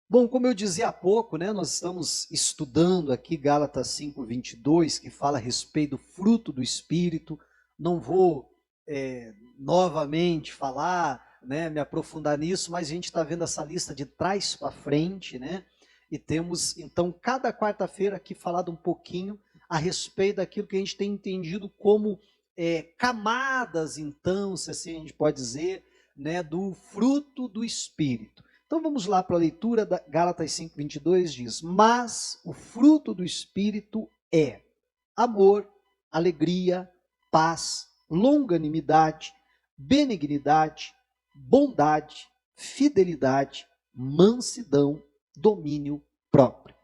Bom, como eu dizia há pouco, né, nós estamos estudando aqui Gálatas 5:22, que fala a respeito do fruto do Espírito. Não vou novamente falar, né, me aprofundar nisso, mas a gente está vendo essa lista de trás para frente, né? E temos, então, cada quarta-feira aqui falado um pouquinho a respeito daquilo que a gente tem entendido como camadas, então, se assim a gente pode dizer, né, do fruto do Espírito. Então vamos lá para a leitura da Gálatas 5:22 diz: "Mas o fruto do Espírito é amor, alegria, paz, longanimidade, benignidade, bondade, fidelidade, mansidão, domínio próprio.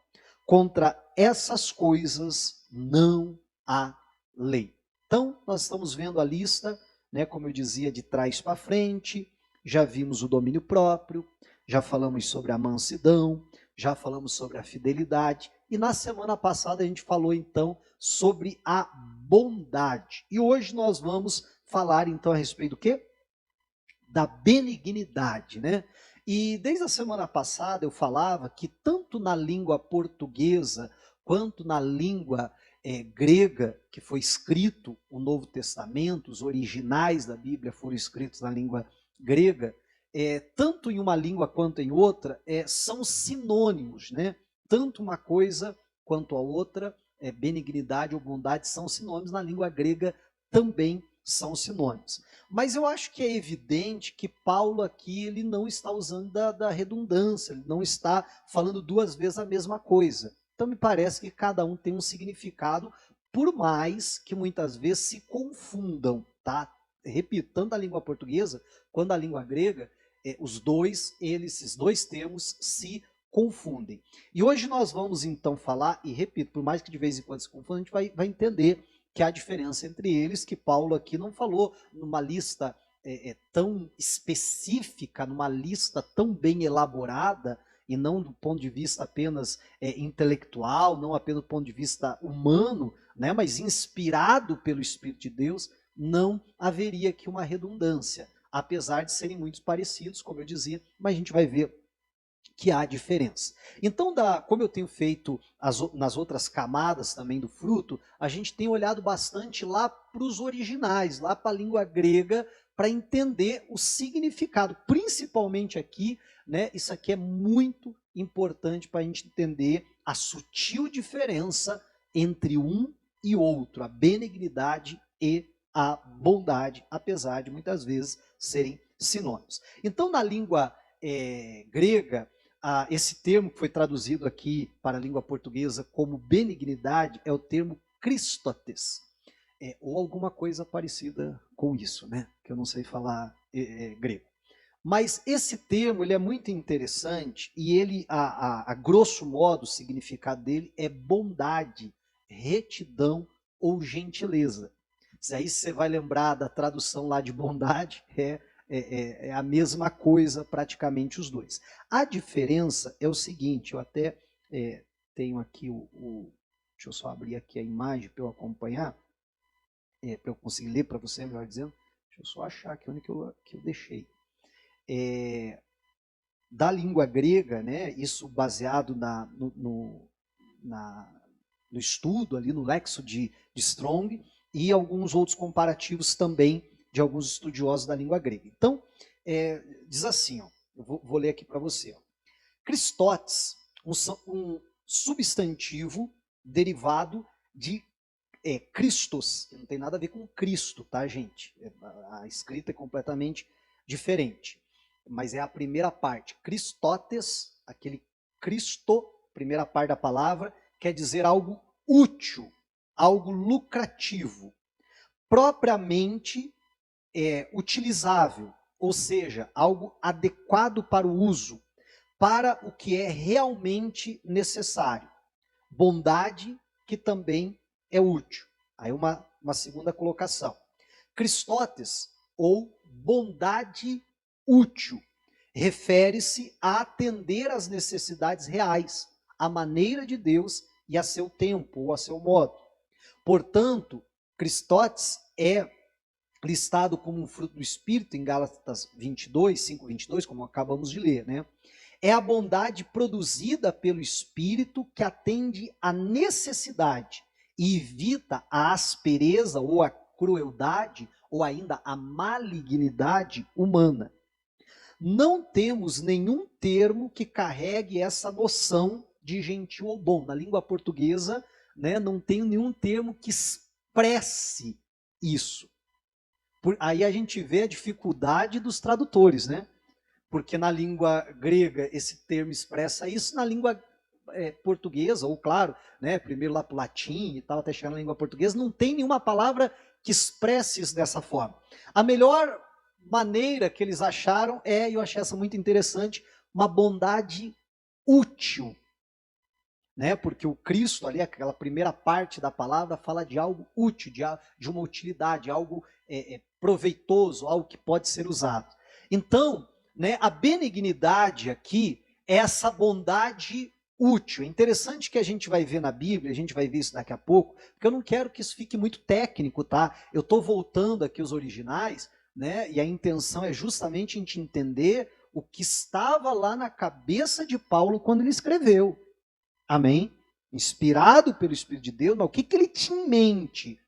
Contra essas coisas não há lei." Então, nós estamos vendo a lista, né, como eu dizia, de trás para frente. Já vimos o domínio próprio, já falamos sobre a mansidão, já falamos sobre a fidelidade, e na semana passada a gente falou então sobre a bondade. E hoje nós vamos falar então a respeito do quê? Da benignidade, né? E desde a semana passada eu falava que tanto na língua portuguesa quanto na língua grega, que foi escrito o Novo Testamento, os originais da Bíblia foram escritos na língua grega, tanto em uma língua quanto em outra, são sinônimos, né? Tanto uma coisa quanto a outra, benignidade ou bondade são sinônimos, na língua grega também são sinônimos. Mas eu acho que é evidente que Paulo aqui ele não está usando da redundância, ele não está falando duas vezes a mesma coisa. Então me parece que cada um tem um significado, por mais que muitas vezes se confundam, tá? Repito, tanto a língua portuguesa quanto a língua grega, esses dois termos se confundem. E hoje nós vamos então falar, e repito, por mais que de vez em quando se confunda, a gente vai entender que há diferença entre eles, que Paulo aqui não falou numa lista tão específica, numa lista tão bem elaborada, e não do ponto de vista apenas intelectual, não apenas do ponto de vista humano, né, mas inspirado pelo Espírito de Deus, não haveria aqui uma redundância, apesar de serem muito parecidos, como eu dizia, mas a gente vai ver que há diferença. Então, como eu tenho feito nas outras camadas também do fruto, a gente tem olhado bastante lá para os originais, lá para a língua grega, para entender o significado, principalmente aqui, né? Isso aqui é muito importante para a gente entender a sutil diferença entre um e outro, a benignidade e a bondade, apesar de muitas vezes serem sinônimos. Então, na língua grega, esse termo que foi traduzido aqui para a língua portuguesa como benignidade é o termo Christotes, ou alguma coisa parecida com isso, né? Que eu não sei falar grego. Mas esse termo ele é muito interessante e ele, a grosso modo, o significado dele é bondade, retidão ou gentileza. Aí você vai lembrar da tradução lá de bondade, é a mesma coisa praticamente os dois. A diferença é o seguinte, eu até tenho aqui deixa eu só abrir aqui a imagem para eu acompanhar, para eu conseguir ler para você, melhor dizendo. Deixa eu só achar aqui onde que eu deixei. Da língua grega, né, isso baseado no estudo ali no Lexo de Strong e alguns outros comparativos também de alguns estudiosos da língua grega. Então, diz assim, ó, eu vou ler aqui para você. Ó. Christotes, um substantivo derivado de Christos, que não tem nada a ver com Cristo, tá, gente? A escrita é completamente diferente. Mas é a primeira parte. Christotes, aquele Cristo, primeira parte da palavra, quer dizer algo útil, algo lucrativo, propriamente utilizável, ou seja, algo adequado para o uso, para o que é realmente necessário. Bondade, que também é útil. Aí uma segunda colocação. Christotes, ou bondade útil, refere-se a atender às necessidades reais, à maneira de Deus e a seu tempo ou a seu modo. Portanto, Christotes é listado como um fruto do Espírito em Gálatas 22, 5:22, como acabamos de ler, né? é a bondade produzida pelo Espírito que atende à necessidade e evita a aspereza ou a crueldade ou ainda a malignidade humana. Não temos nenhum termo que carregue essa noção de gentil ou bom. Na língua portuguesa, né, não tem nenhum termo que expresse isso. Aí a gente vê a dificuldade dos tradutores, né? Porque na língua grega esse termo expressa isso, na língua portuguesa, ou claro, né, primeiro lá para o latim e tal, até chegar na língua portuguesa, não tem nenhuma palavra que expresse isso dessa forma. A melhor maneira que eles acharam e eu achei essa muito interessante, uma bondade útil. Né? Porque o Cristo ali, aquela primeira parte da palavra, fala de algo útil, de uma utilidade, algo proveitoso, algo que pode ser usado. Então, né, a benignidade aqui é essa bondade útil. É interessante que a gente vai ver na Bíblia, a gente vai ver isso daqui a pouco, porque eu não quero que isso fique muito técnico, tá? Eu estou voltando aqui os originais, né? E a intenção é justamente a gente entender o que estava lá na cabeça de Paulo quando ele escreveu. Amém? Inspirado pelo Espírito de Deus, mas o que ele tinha em mente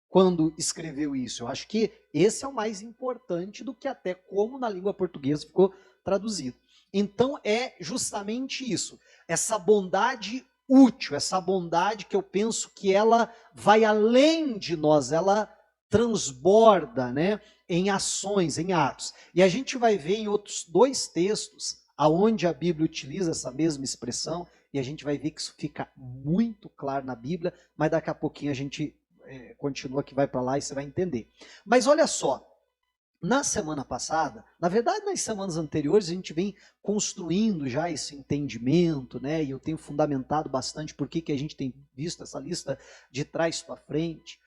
quando escreveu isso? Eu acho que esse é o mais importante do que até como na língua portuguesa ficou traduzido. Então é justamente isso, essa bondade útil, essa bondade que eu penso que ela vai além de nós, ela transborda, né, em ações, em atos. E a gente vai ver em outros dois textos, aonde a Bíblia utiliza essa mesma expressão, e a gente vai ver que isso fica muito claro na Bíblia, mas daqui a pouquinho a gente continua que vai para lá e você vai entender. Mas olha só, na semana passada, na verdade nas semanas anteriores, a gente vem construindo já esse entendimento, né? E eu tenho fundamentado bastante por que a gente tem visto essa lista de trás para frente.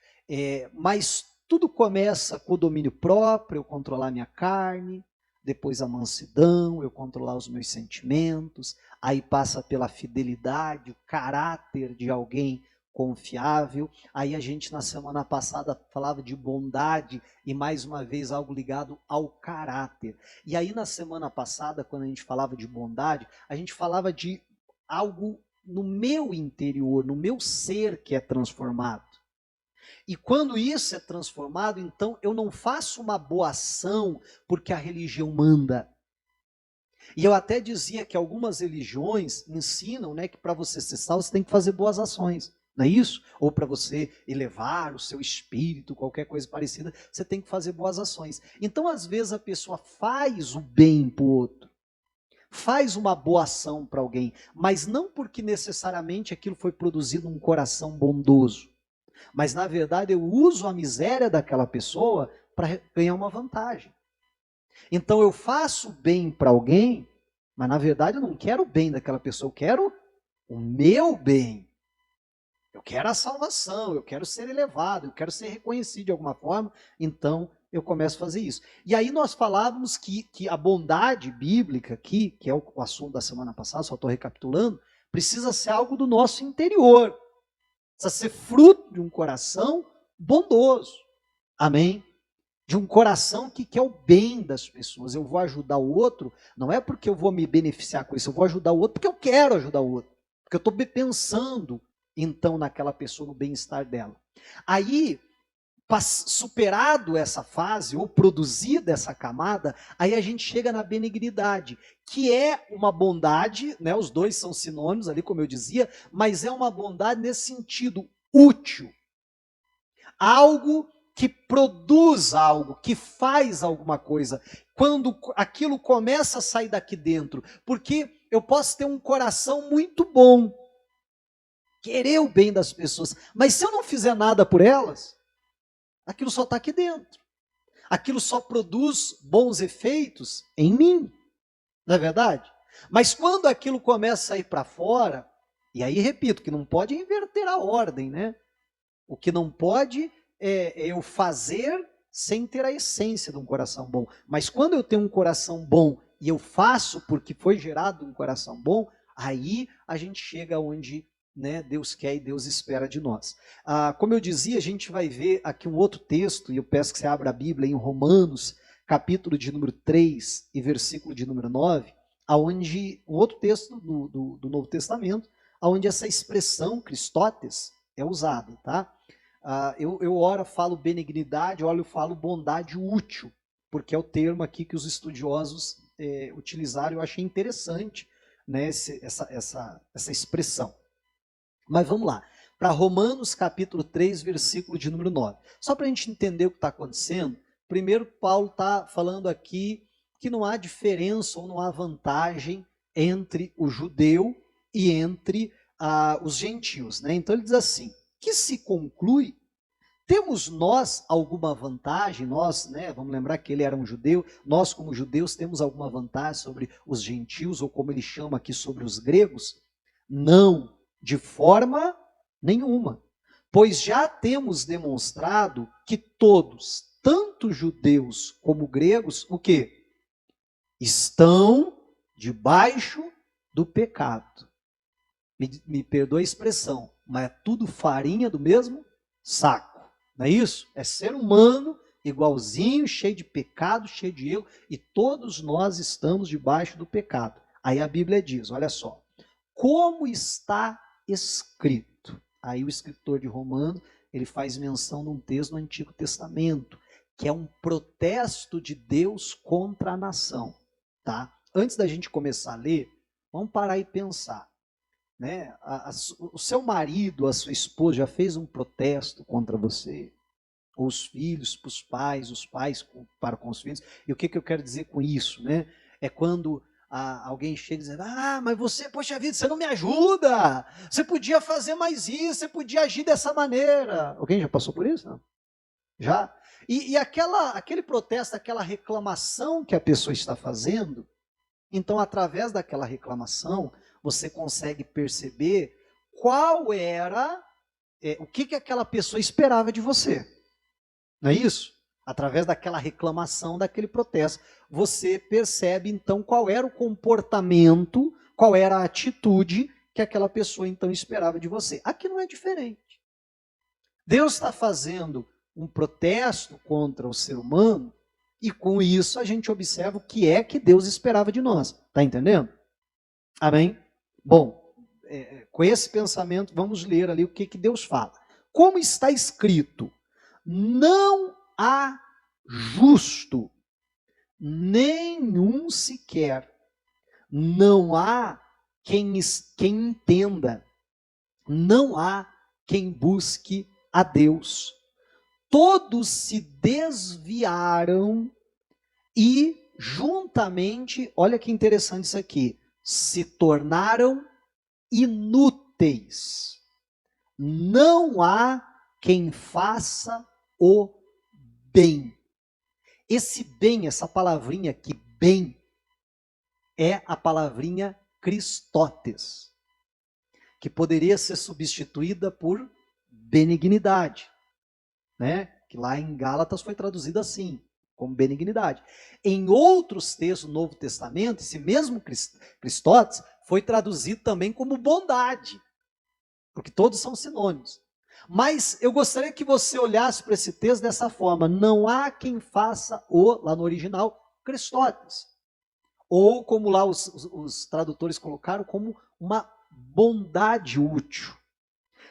Mas tudo começa com o domínio próprio, eu controlar minha carne, depois a mansidão, eu controlar os meus sentimentos, aí passa pela fidelidade, o caráter de alguém confiável. Aí a gente na semana passada falava de bondade e mais uma vez algo ligado ao caráter. E aí na semana passada, quando a gente falava de bondade, a gente falava de algo no meu interior, no meu ser que é transformado. E quando isso é transformado, então eu não faço uma boa ação porque a religião manda. E eu até dizia que algumas religiões ensinam, né, que para você ser salvo você tem que fazer boas ações. Não é isso? Ou para você elevar o seu espírito, qualquer coisa parecida, você tem que fazer boas ações. Então, às vezes, a pessoa faz o bem para o outro, faz uma boa ação para alguém, mas não porque necessariamente aquilo foi produzido num coração bondoso. Mas, na verdade, eu uso a miséria daquela pessoa para ganhar uma vantagem. Então, eu faço bem para alguém, mas, na verdade, eu não quero o bem daquela pessoa, eu quero o meu bem. Eu quero a salvação, eu quero ser elevado, eu quero ser reconhecido de alguma forma, então eu começo a fazer isso. E aí nós falávamos que a bondade bíblica aqui, que é o assunto da semana passada, só estou recapitulando, precisa ser algo do nosso interior. Precisa ser fruto de um coração bondoso. Amém? De um coração que quer o bem das pessoas. Eu vou ajudar o outro, não é porque eu vou me beneficiar com isso, eu vou ajudar o outro porque eu quero ajudar o outro. Porque eu estou pensando, então, naquela pessoa, no bem-estar dela. Aí, superado essa fase, ou produzida essa camada, aí a gente chega na benignidade, que é uma bondade, né? Os dois são sinônimos ali, como eu dizia, mas é uma bondade nesse sentido útil. Algo que produz algo, que faz alguma coisa. Quando aquilo começa a sair daqui dentro, porque eu posso ter um coração muito bom, querer o bem das pessoas, mas se eu não fizer nada por elas, aquilo só está aqui dentro. Aquilo só produz bons efeitos em mim, não é verdade? Mas quando aquilo começa a ir para fora, e aí repito, que não pode inverter a ordem, né? O que não pode é eu fazer sem ter a essência de um coração bom. Mas quando eu tenho um coração bom e eu faço porque foi gerado um coração bom, aí a gente chega onde, né, Deus quer e Deus espera de nós. Como eu dizia, a gente vai ver aqui um outro texto, e eu peço que você abra a Bíblia em Romanos, capítulo de número 3 e versículo de número 9, aonde um outro texto do Novo Testamento, onde essa expressão Christotes é usada, tá? Eu ora falo benignidade, eu falo bondade útil, porque é o termo aqui que os estudiosos utilizaram. Eu achei interessante, né, essa expressão. Mas vamos lá, para Romanos capítulo 3, versículo de número 9. Só para a gente entender o que está acontecendo, primeiro Paulo está falando aqui que não há diferença ou não há vantagem entre o judeu e entre os gentios, né? Então ele diz assim, que se conclui, temos nós alguma vantagem, nós, né, vamos lembrar que ele era um judeu, nós como judeus temos alguma vantagem sobre os gentios, ou como ele chama aqui sobre os gregos? Não, de forma nenhuma, pois já temos demonstrado que todos, tanto judeus como gregos, o quê? Estão debaixo do pecado. Me perdoe a expressão, mas é tudo farinha do mesmo saco, não é isso? É ser humano igualzinho, cheio de pecado, cheio de erro, e todos nós estamos debaixo do pecado. Aí a Bíblia diz, olha só, como está escrito. Aí o escritor de Romanos, ele faz menção num texto do Antigo Testamento, que é um protesto de Deus contra a nação, tá? Antes da gente começar a ler, vamos parar e pensar, né? O seu marido, a sua esposa já fez um protesto contra você? Ou os filhos para os pais, os pais para com os filhos? E o que eu quero dizer com isso, né? É quando alguém chega dizendo, mas você, poxa vida, você não me ajuda, você podia fazer mais isso, você podia agir dessa maneira. Alguém já passou por isso? Não? Já? E aquele protesto, aquela reclamação que a pessoa está fazendo, então através daquela reclamação, você consegue perceber qual era, o que aquela pessoa esperava de você. Não é isso? Através daquela reclamação, daquele protesto, você percebe então qual era o comportamento, qual era a atitude que aquela pessoa então esperava de você. Aqui não é diferente. Deus está fazendo um protesto contra o ser humano e com isso a gente observa o que é que Deus esperava de nós. Está entendendo? Amém? Bom, com esse pensamento vamos ler ali o que Deus fala. Como está escrito, não há justo, nenhum sequer. Não há quem entenda. Não há quem busque a Deus. Todos se desviaram e juntamente, olha que interessante isso aqui, se tornaram inúteis. Não há quem faça o bem. Esse bem, essa palavrinha aqui, bem, é a palavrinha Christotes, que poderia ser substituída por benignidade, né? Que lá em Gálatas foi traduzida assim, como benignidade. Em outros textos do Novo Testamento, esse mesmo Christotes foi traduzido também como bondade, porque todos são sinônimos. Mas eu gostaria que você olhasse para esse texto dessa forma, não há quem faça lá no original, Christotes. Ou como lá os tradutores colocaram, como uma bondade útil.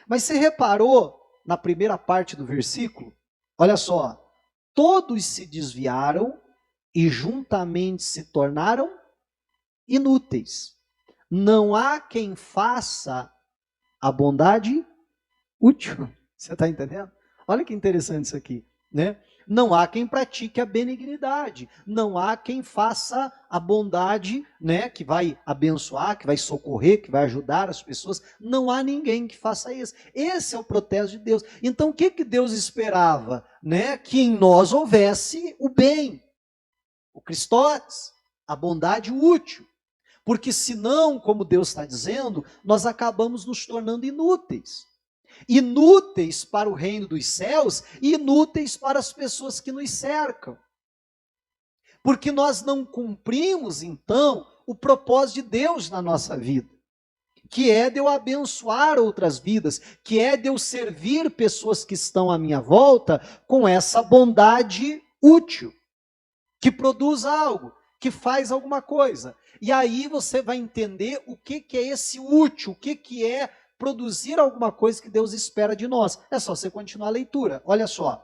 Mas você reparou na primeira parte do versículo? Olha só, todos se desviaram e juntamente se tornaram inúteis. Não há quem faça a bondade útil. Você está entendendo? Olha que interessante isso aqui, né? Não há quem pratique a benignidade, não há quem faça a bondade, né, que vai abençoar, que vai socorrer, que vai ajudar as pessoas. Não há ninguém que faça isso. Esse é o protesto de Deus. Então, o que Deus esperava? Né? Que em nós houvesse o bem, o Christotes, a bondade útil. Porque senão, como Deus está dizendo, nós acabamos nos tornando inúteis. Inúteis para o reino dos céus e inúteis para as pessoas que nos cercam. Porque nós não cumprimos, então, o propósito de Deus na nossa vida, que é de eu abençoar outras vidas, que é de eu servir pessoas que estão à minha volta com essa bondade útil, que produz algo, que faz alguma coisa. E aí você vai entender o que é esse útil, o que é produzir alguma coisa que Deus espera de nós. É só você continuar a leitura. Olha só.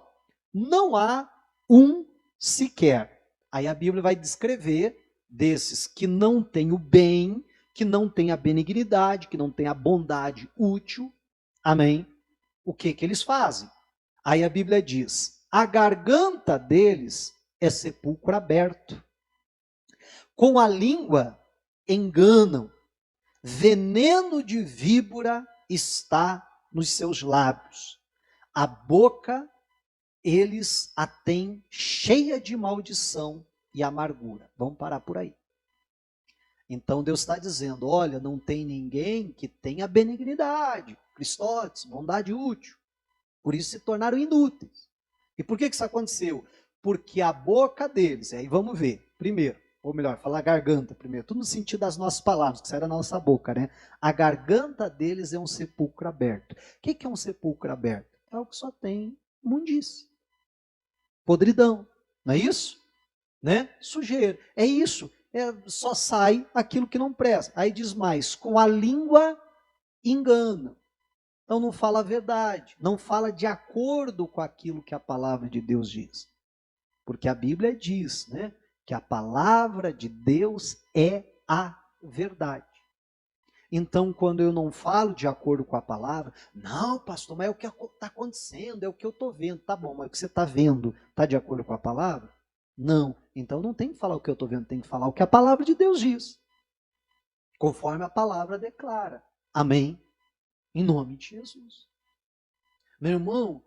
Não há um sequer. Aí a Bíblia vai descrever desses que não têm o bem, que não têm a benignidade, que não têm a bondade útil. Amém? O que eles fazem? Aí a Bíblia diz: a garganta deles é sepulcro aberto. Com a língua enganam, veneno de víbora está nos seus lábios. A boca eles a têm cheia de maldição e amargura. Vamos parar por aí. Então Deus está dizendo: olha, não tem ninguém que tenha benignidade, Cristóteles, bondade útil. Por isso se tornaram inúteis. E por que isso aconteceu? Porque a boca deles, aí vamos ver, primeiro, ou melhor, falar garganta primeiro, tudo no sentido das nossas palavras, que sai da nossa boca, né? A garganta deles é um sepulcro aberto. O que é um sepulcro aberto? É o que só tem imundície, podridão, não é isso? Né? Sujeira, é isso. Só sai aquilo que não presta. Aí diz mais: com a língua engana. Então não fala a verdade, não fala de acordo com aquilo que a palavra de Deus diz. Porque a Bíblia diz, né, que a palavra de Deus é a verdade. Então, quando eu não falo de acordo com a palavra, não, pastor, mas é o que está acontecendo, é o que eu estou vendo. Tá bom, mas o que você está vendo está de acordo com a palavra? Não. Então não tem que falar o que eu estou vendo, tem que falar o que a palavra de Deus diz. Conforme a palavra declara. Amém? Em nome de Jesus. Meu irmão,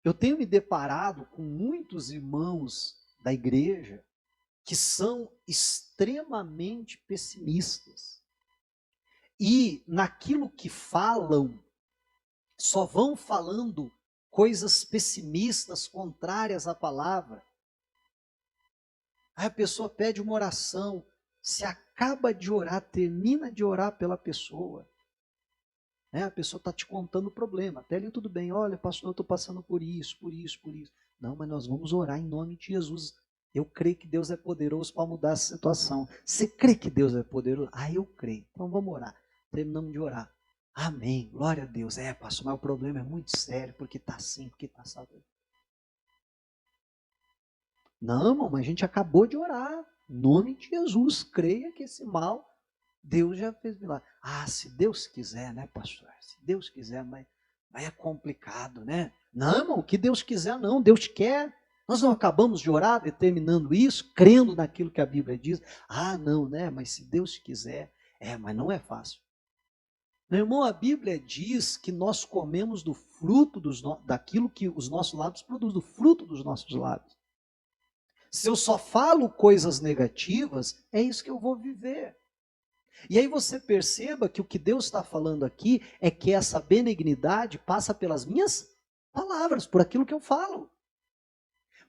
eu tenho me deparado com muitos irmãos da igreja que são extremamente pessimistas. E naquilo que falam, só vão falando coisas pessimistas, contrárias à palavra. Aí a pessoa pede uma oração, se acaba de orar, termina de orar pela pessoa. A pessoa está te contando o problema. Até ali tudo bem, olha, pastor, eu estou passando por isso, por isso, por isso. Não, mas nós vamos orar em nome de Jesus. Eu creio que Deus é poderoso para mudar essa situação. Você crê que Deus é poderoso? Ah, eu creio. Então vamos orar. Terminamos de orar. Amém, glória a Deus. Pastor, mas o problema é muito sério, porque está assim, porque está assim. Não, irmão, mas a gente acabou de orar. Em nome de Jesus, creia que esse mal, Deus já fez milagre. Ah, se Deus quiser, né, pastor? Se Deus quiser, mas é complicado, né? Não, irmão, que Deus quiser, não. Deus quer. Nós não acabamos de orar determinando isso, crendo naquilo que a Bíblia diz. Ah, não, né? Mas se Deus quiser, mas não é fácil. Meu irmão, a Bíblia diz que nós comemos do fruto daquilo que os nossos lábios produzem, do fruto dos nossos lábios. Se eu só falo coisas negativas, é isso que eu vou viver. E aí você perceba que o que Deus está falando aqui é que essa benignidade passa pelas minhas palavras, por aquilo que eu falo.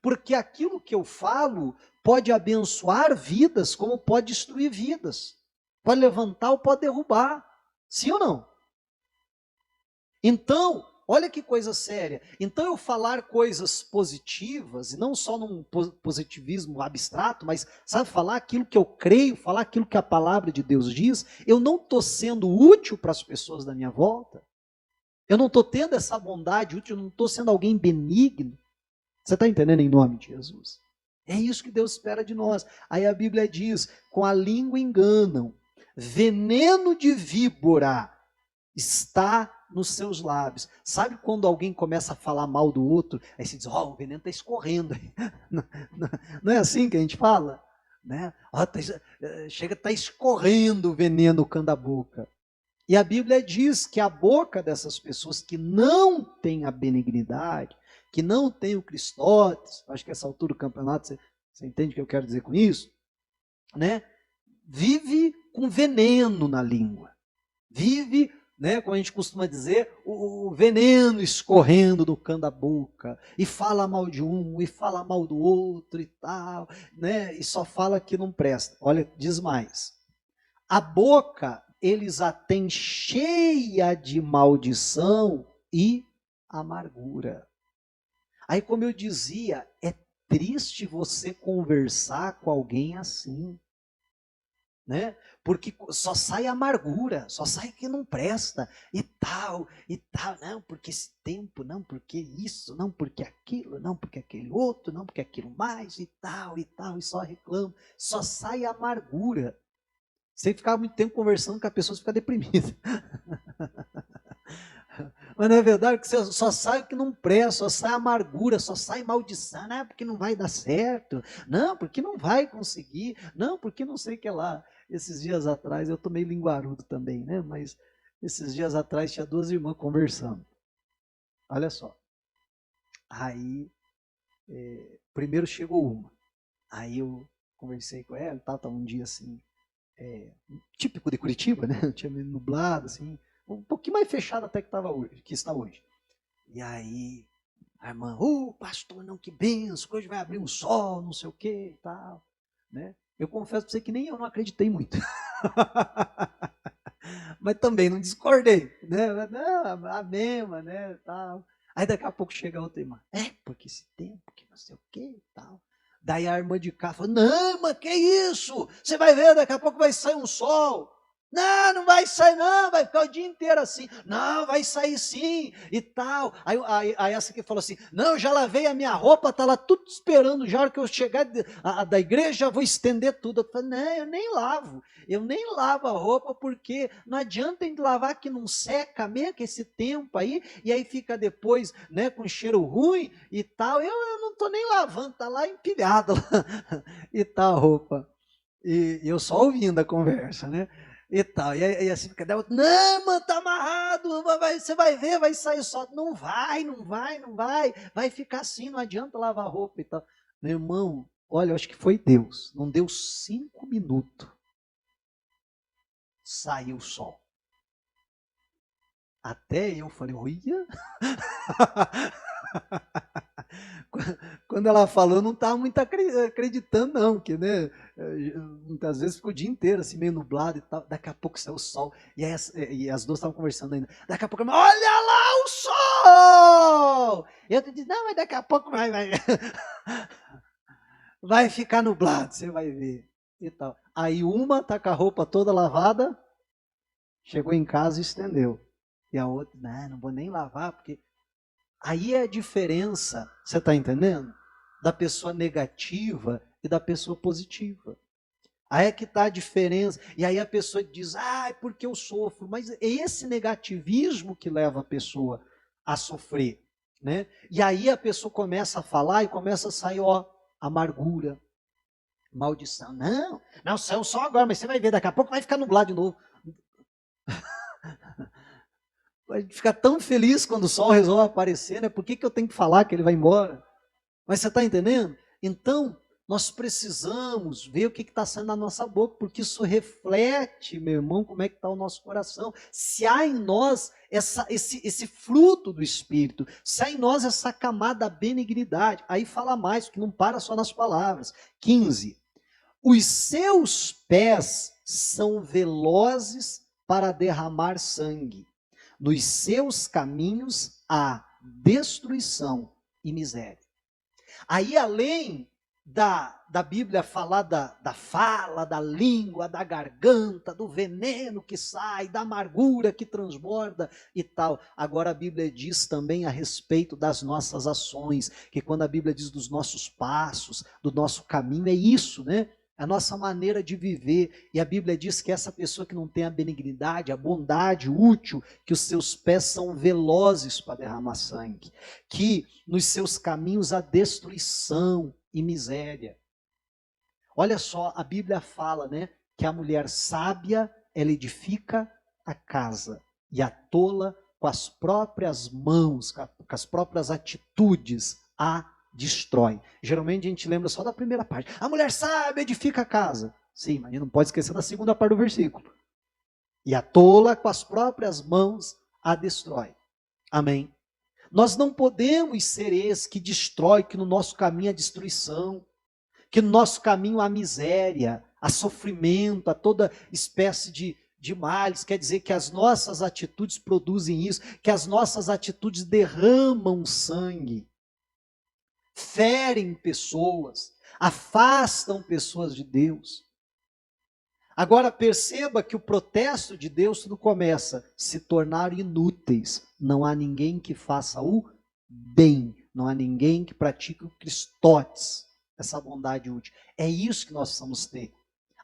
Porque aquilo que eu falo pode abençoar vidas, como pode destruir vidas. Pode levantar ou pode derrubar. Sim ou não? Então, olha que coisa séria. Então, eu falar coisas positivas, e não só num positivismo abstrato, mas, sabe, falar aquilo que eu creio, falar aquilo que a palavra de Deus diz, eu não estou sendo útil para as pessoas da minha volta. Eu não estou tendo essa bondade útil, eu não estou sendo alguém benigno. Você está entendendo em nome de Jesus? É isso que Deus espera de nós. Aí a Bíblia diz: com a língua enganam, veneno de víbora está nos seus lábios. Sabe quando alguém começa a falar mal do outro, aí você diz: o veneno está escorrendo. Não é assim que a gente fala? Né? Chega a estar escorrendo o veneno canda a boca. E a Bíblia diz que a boca dessas pessoas que não têm a benignidade, que não têm o Cristóteles, acho que essa altura do campeonato, você entende o que eu quero dizer com isso? Né? Vive com veneno na língua. Vive, né, como a gente costuma dizer, o veneno escorrendo do cano da boca, e fala mal de um, e fala mal do outro e tal, né, e só fala que não presta. Olha, diz mais. A boca, eles a têm cheia de maldição e amargura. Aí, como eu dizia, é triste você conversar com alguém assim. né? Porque só sai amargura, só sai que não presta, e tal, não, porque esse tempo, não, porque isso, não, porque aquilo, não, porque aquele outro, não, porque aquilo mais, e tal, e só reclama, só sai amargura. Sem ficar muito tempo conversando com a pessoa, você fica deprimida. Mas não é verdade que você só sai o que não presta, só sai amargura, só sai maldição, não, porque não vai dar certo, não, porque não vai conseguir, não, porque não sei o que lá. Esses dias atrás, eu tô meio linguarudo também, né? Mas esses dias atrás tinha duas irmãs conversando. Olha só. Aí, primeiro chegou uma. Aí eu conversei com ela, tá um dia assim, típico de Curitiba, né? Tinha meio nublado, assim, um pouquinho mais fechado até que está hoje. E aí, a irmã, pastor, não, que benção, hoje vai abrir um sol, não sei o que e tal, né? Eu confesso para você que nem eu não acreditei muito. Mas também não discordei, né? Não, a mesma, né, tal. Aí daqui a pouco chega outra irmã, porque esse tempo, que não sei o que e tal. Daí a irmã de cá falou, não, mas que isso? Você vai ver, daqui a pouco vai sair um sol. Não, não vai sair não, vai ficar o dia inteiro assim. Não, vai sair sim e tal. Aí essa aqui falou assim, não, já lavei a minha roupa, tá lá tudo esperando, já hora que eu chegar da igreja, vou estender tudo. Eu falei, não, eu nem lavo a roupa, porque não adianta a gente lavar que não seca mesmo, que esse tempo aí, e aí fica depois, né, com cheiro ruim e tal. Eu não tô nem lavando, tá lá empilhada lá, e tal a roupa. E eu só ouvindo a conversa, né? E tal. E aí assim fica, não, mano, tá amarrado, você vai ver, vai sair só. Não vai, vai ficar assim, não adianta lavar roupa e tal. Meu irmão, olha, eu acho que foi Deus, não deu 5 minutos, saiu o sol. Até eu falei, olha. Quando ela falou, eu não estava muito acreditando, não, porque, né, muitas vezes ficou o dia inteiro, assim, meio nublado e tal, daqui a pouco saiu o sol, e as duas estavam conversando ainda, daqui a pouco, olha lá o sol! E eu disse, não, mas daqui a pouco vai ficar nublado, você vai ver, e tal. Aí uma tá com a roupa toda lavada, chegou em casa e estendeu, e a outra, não vou nem lavar, porque aí é a diferença, você está entendendo? Da pessoa negativa e da pessoa positiva. Aí é que está a diferença. E aí a pessoa diz, é porque eu sofro. Mas é esse negativismo que leva a pessoa a sofrer. Né? E aí a pessoa começa a falar e começa a sair, amargura, maldição. Não, saiu só agora, mas você vai ver, daqui a pouco vai ficar nublado de novo. Vai ficar tão feliz quando o sol resolve aparecer, né? Por que eu tenho que falar que ele vai embora? Mas você está entendendo? Então, nós precisamos ver o que está saindo da nossa boca, porque isso reflete, meu irmão, como é que está o nosso coração. Se há em nós esse fruto do Espírito, se há em nós essa camada benignidade, aí fala mais, que não para só nas palavras. 15. Os seus pés são velozes para derramar sangue. Nos seus caminhos há destruição e miséria. Aí, além da Bíblia falar da fala, da língua, da garganta, do veneno que sai, da amargura que transborda e tal. Agora a Bíblia diz também a respeito das nossas ações, que quando a Bíblia diz dos nossos passos, do nosso caminho, é isso, né? A nossa maneira de viver. E a Bíblia diz que essa pessoa que não tem a benignidade, a bondade útil, que os seus pés são velozes para derramar sangue, que nos seus caminhos há destruição e miséria. Olha só, a Bíblia fala, né, que a mulher sábia, ela edifica a casa, e a tola, com as próprias mãos, com as próprias atitudes, a destrói. Geralmente a gente lembra só da primeira parte. A mulher sábia edifica a casa. Sim, mas não pode esquecer da segunda parte do versículo. E a tola, com as próprias mãos, a destrói. Amém? Nós não podemos ser esse que destrói, que no nosso caminho há destruição, que no nosso caminho há miséria, há sofrimento, há toda espécie de males. Quer dizer que as nossas atitudes produzem isso, que as nossas atitudes derramam sangue, ferem pessoas, afastam pessoas de Deus. Agora perceba que o protesto de Deus tudo começa, se tornar inúteis. Não há ninguém que faça o bem, não há ninguém que pratique o Christotes, essa bondade útil. É isso que nós precisamos ter.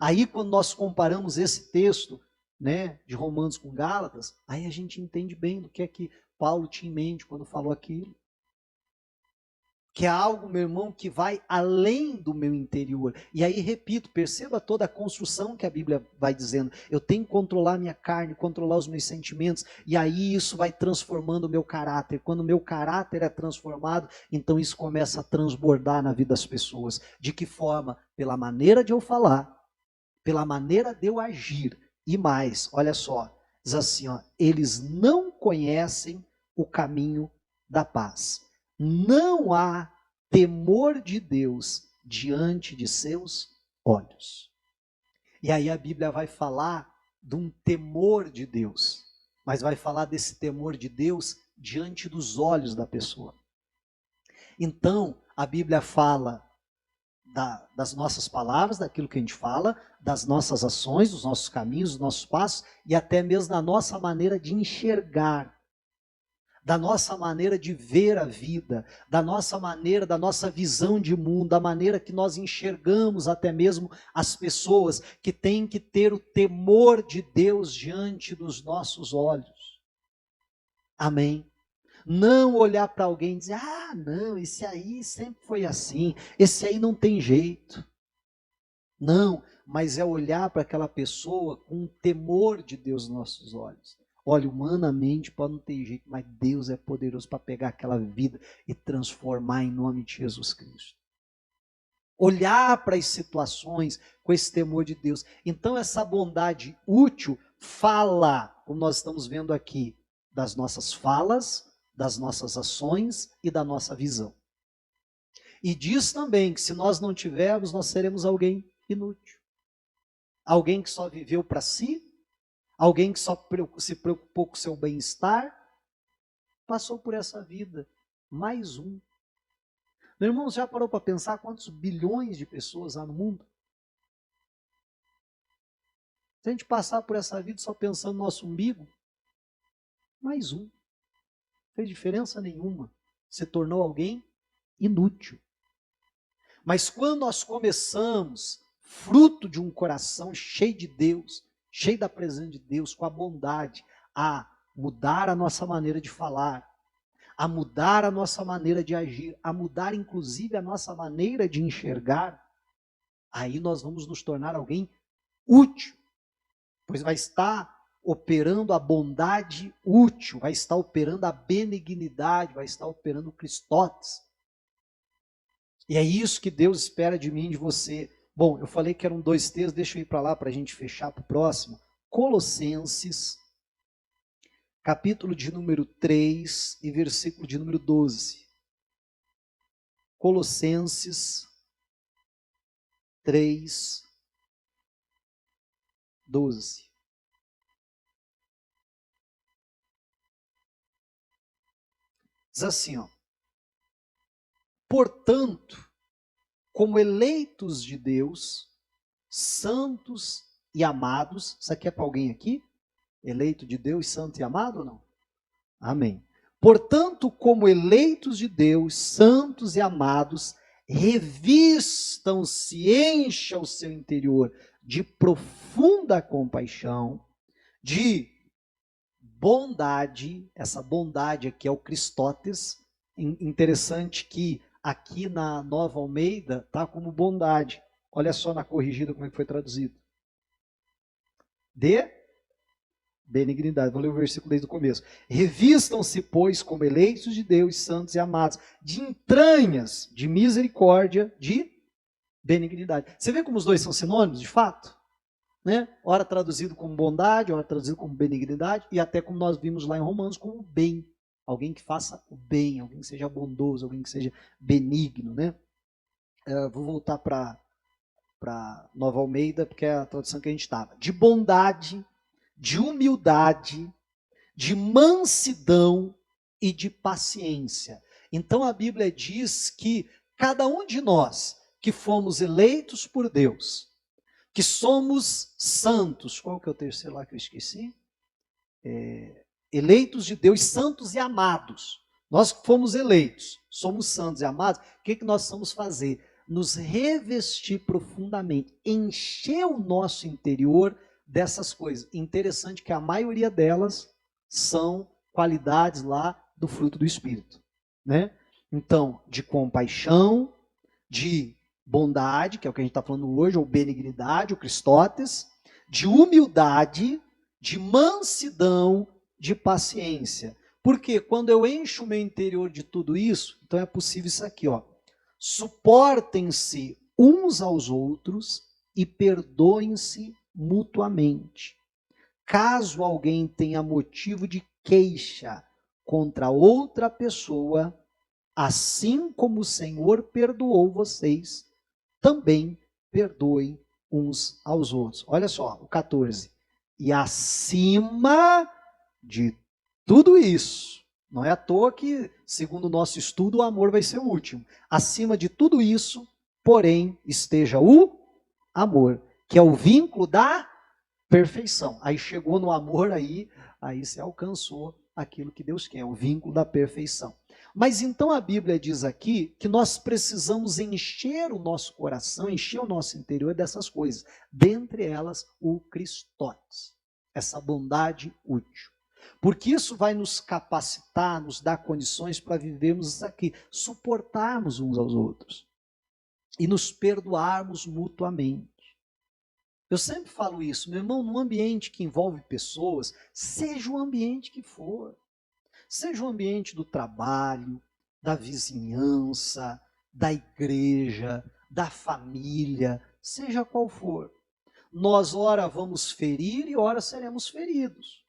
Aí quando nós comparamos esse texto, né, de Romanos com Gálatas, aí a gente entende bem do que é que Paulo tinha em mente quando falou aquilo. Que é algo, meu irmão, que vai além do meu interior. E aí, repito, perceba toda a construção que a Bíblia vai dizendo. Eu tenho que controlar minha carne, controlar os meus sentimentos, e aí isso vai transformando o meu caráter. Quando o meu caráter é transformado, então isso começa a transbordar na vida das pessoas. De que forma? Pela maneira de eu falar, pela maneira de eu agir. E mais, olha só, diz assim, ó, eles não conhecem o caminho da paz. Não há temor de Deus diante de seus olhos. E aí a Bíblia vai falar de um temor de Deus, mas vai falar desse temor de Deus diante dos olhos da pessoa. Então, a Bíblia fala das nossas palavras, daquilo que a gente fala, das nossas ações, dos nossos caminhos, dos nossos passos, e até mesmo da nossa maneira de enxergar, da nossa maneira de ver a vida, da nossa maneira, da nossa visão de mundo, da maneira que nós enxergamos até mesmo as pessoas, que têm que ter o temor de Deus diante dos nossos olhos. Amém? Não olhar para alguém e dizer, ah, não, esse aí sempre foi assim, esse aí não tem jeito. Não, mas é olhar para aquela pessoa com o temor de Deus nos nossos olhos. Olha, humanamente pode não ter jeito, mas Deus é poderoso para pegar aquela vida e transformar em nome de Jesus Cristo. Olhar para as situações com esse temor de Deus. Então essa bondade útil fala, como nós estamos vendo aqui, das nossas falas, das nossas ações e da nossa visão. E diz também que se nós não tivermos, nós seremos alguém inútil. Alguém que só viveu para si, alguém que só se preocupou com o seu bem-estar, passou por essa vida. Mais um. Meu irmão, você já parou para pensar quantos bilhões de pessoas há no mundo? Se a gente passar por essa vida só pensando no nosso umbigo, mais um. Não fez diferença nenhuma. Se tornou alguém inútil. Mas quando nós começamos, fruto de um coração cheio de Deus, cheio da presença de Deus, com a bondade, a mudar a nossa maneira de falar, a mudar a nossa maneira de agir, a mudar inclusive a nossa maneira de enxergar, aí nós vamos nos tornar alguém útil, pois vai estar operando a bondade útil, vai estar operando a benignidade, vai estar operando o Christotes. E é isso que Deus espera de mim e de você. Bom, eu falei que eram 2 textos, deixa eu ir para lá para a gente fechar para o próximo. Colossenses, capítulo de número 3 e versículo de número 12. Colossenses 3, 12. Diz assim, ó. Portanto, como eleitos de Deus, santos e amados, isso aqui é para alguém aqui? Eleito de Deus, santo e amado ou não? Amém. Portanto, como eleitos de Deus, santos e amados, revistam-se, encha o seu interior de profunda compaixão, de bondade, essa bondade aqui é o Christotes. Interessante que aqui na Nova Almeida está como bondade. Olha só na corrigida como é que foi traduzido. De benignidade. Vou ler o versículo desde o começo. Revistam-se, pois, como eleitos de Deus, santos e amados, de entranhas, de misericórdia, de benignidade. Você vê como os dois são sinônimos, de fato? Né? Ora traduzido como bondade, ora traduzido como benignidade, e até como nós vimos lá em Romanos, como bem. Alguém que faça o bem, alguém que seja bondoso, alguém que seja benigno. Né? Vou voltar para Nova Almeida, porque é a tradução que a gente estava. De bondade, de humildade, de mansidão e de paciência. Então a Bíblia diz que cada um de nós que fomos eleitos por Deus, que somos santos. Qual que é o terceiro lá que eu esqueci? Eleitos de Deus, santos e amados. Nós que fomos eleitos, somos santos e amados, o que nós vamos fazer? Nos revestir profundamente, encher o nosso interior dessas coisas. Interessante que a maioria delas são qualidades lá do fruto do Espírito, né? Então, de compaixão, de bondade, que é o que a gente está falando hoje, ou benignidade, ou Cristóteles, de humildade, de mansidão, de paciência. Porque quando eu encho o meu interior de tudo isso, então é possível isso aqui, ó. Suportem-se uns aos outros e perdoem-se mutuamente. Caso alguém tenha motivo de queixa contra outra pessoa, assim como o Senhor perdoou vocês, também perdoem uns aos outros. Olha só, o 14. E acima de tudo isso, não é à toa que, segundo o nosso estudo, o amor vai ser o último. Acima de tudo isso, porém, esteja o amor, que é o vínculo da perfeição. Aí chegou no amor, aí você alcançou aquilo que Deus quer, o vínculo da perfeição. Mas então a Bíblia diz aqui que nós precisamos encher o nosso coração, encher o nosso interior dessas coisas. Dentre elas, o Cristóteles, essa bondade útil. Porque isso vai nos capacitar, nos dar condições para vivermos isso aqui, suportarmos uns aos outros e nos perdoarmos mutuamente. Eu sempre falo isso, meu irmão, num ambiente que envolve pessoas, seja o ambiente que for, seja o ambiente do trabalho, da vizinhança, da igreja, da família, seja qual for. Nós, ora, vamos ferir e ora seremos feridos.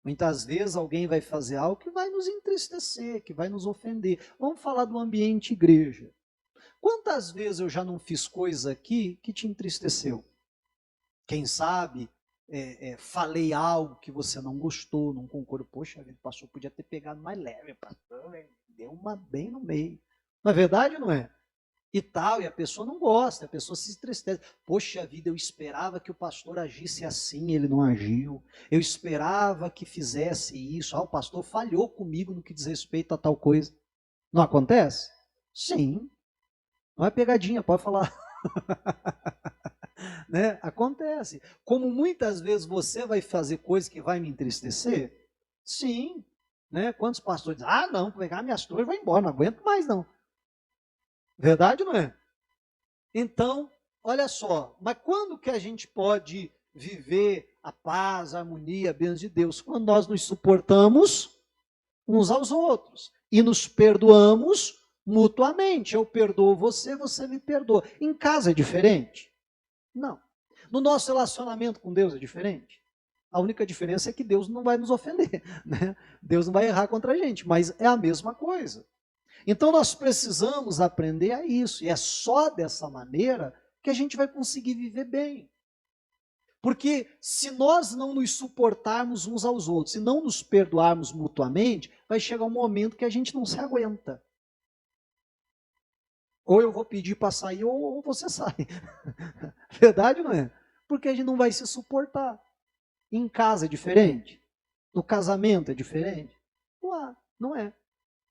Muitas vezes alguém vai fazer algo que vai nos entristecer, que vai nos ofender. Vamos falar do ambiente igreja. Quantas vezes eu já não fiz coisa aqui que te entristeceu? Quem sabe falei algo que você não gostou, não concordou. Poxa, o pastor podia ter pegado mais leve, pastor, deu uma bem no meio. Não é verdade, não é? E tal, e a pessoa não gosta, a pessoa se entristece. Poxa vida, eu esperava que o pastor agisse assim, ele não agiu. Eu esperava que fizesse isso. O pastor falhou comigo no que diz respeito a tal coisa. Não acontece? Sim. Não é pegadinha, pode falar. Né? Acontece. Como muitas vezes você vai fazer coisas que vai me entristecer? Sim. Né? Quantos pastores dizem, não, vou pegar minhas torres e vou embora, não aguento mais não. Verdade ou não é? Então, olha só, mas quando que a gente pode viver a paz, a harmonia, a bênção de Deus? Quando nós nos suportamos uns aos outros e nos perdoamos mutuamente. Eu perdoo você, você me perdoa. Em casa é diferente? Não. No nosso relacionamento com Deus é diferente? A única diferença é que Deus não vai nos ofender, né? Deus não vai errar contra a gente, mas é a mesma coisa. Então nós precisamos aprender a isso, e é só dessa maneira que a gente vai conseguir viver bem. Porque se nós não nos suportarmos uns aos outros e não nos perdoarmos mutuamente, vai chegar um momento que a gente não se aguenta. Ou eu vou pedir para sair, ou você sai. Verdade ou não é? Porque a gente não vai se suportar. Em casa é diferente? No casamento é diferente? Não é.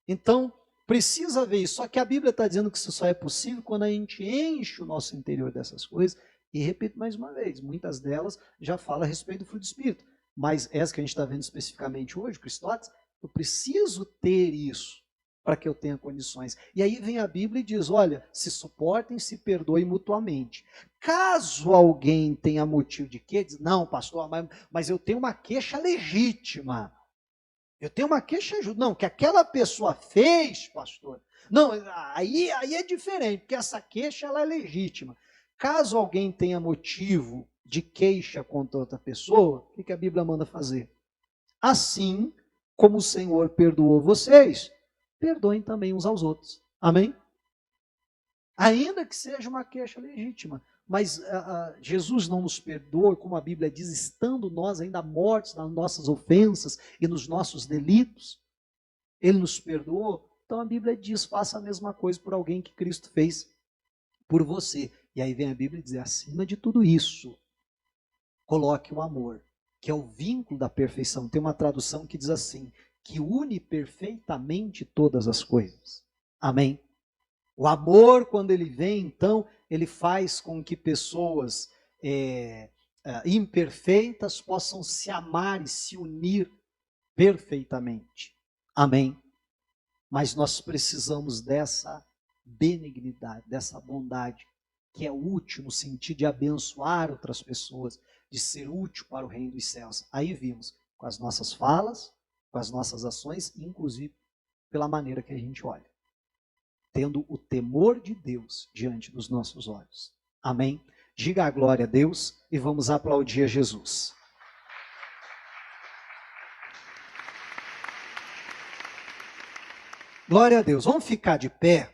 Então, precisa ver isso. Só que a Bíblia está dizendo que isso só é possível quando a gente enche o nosso interior dessas coisas. E repito mais uma vez, muitas delas já falam a respeito do fruto do Espírito. Mas essa que a gente está vendo especificamente hoje, Cristóteles, eu preciso ter isso para que eu tenha condições. E aí vem a Bíblia e diz, olha, se suportem, se perdoem mutuamente. Caso alguém tenha motivo de quê? Diz, não, pastor, mas eu tenho uma queixa legítima. Eu tenho uma queixa justa. Não, que aquela pessoa fez, pastor. Não, aí é diferente, porque essa queixa ela é legítima. Caso alguém tenha motivo de queixa contra outra pessoa, o que a Bíblia manda fazer? Assim como o Senhor perdoou vocês, perdoem também uns aos outros. Amém? Ainda que seja uma queixa legítima. Mas Jesus não nos perdoa, como a Bíblia diz, estando nós ainda mortos nas nossas ofensas e nos nossos delitos. Ele nos perdoou. Então a Bíblia diz, faça a mesma coisa por alguém que Cristo fez por você. E aí vem a Bíblia dizer, acima de tudo isso, coloque o amor, que é o vínculo da perfeição. Tem uma tradução que diz assim, que une perfeitamente todas as coisas. Amém? O amor, quando ele vem, então, ele faz com que pessoas imperfeitas possam se amar e se unir perfeitamente. Amém? Mas nós precisamos dessa benignidade, dessa bondade, que é útil no sentido de abençoar outras pessoas, de ser útil para o reino dos céus. Aí vimos, com as nossas falas, com as nossas ações, inclusive pela maneira que a gente olha. Tendo o temor de Deus diante dos nossos olhos. Amém? Diga a glória a Deus e vamos aplaudir a Jesus. Glória a Deus. Vamos ficar de pé.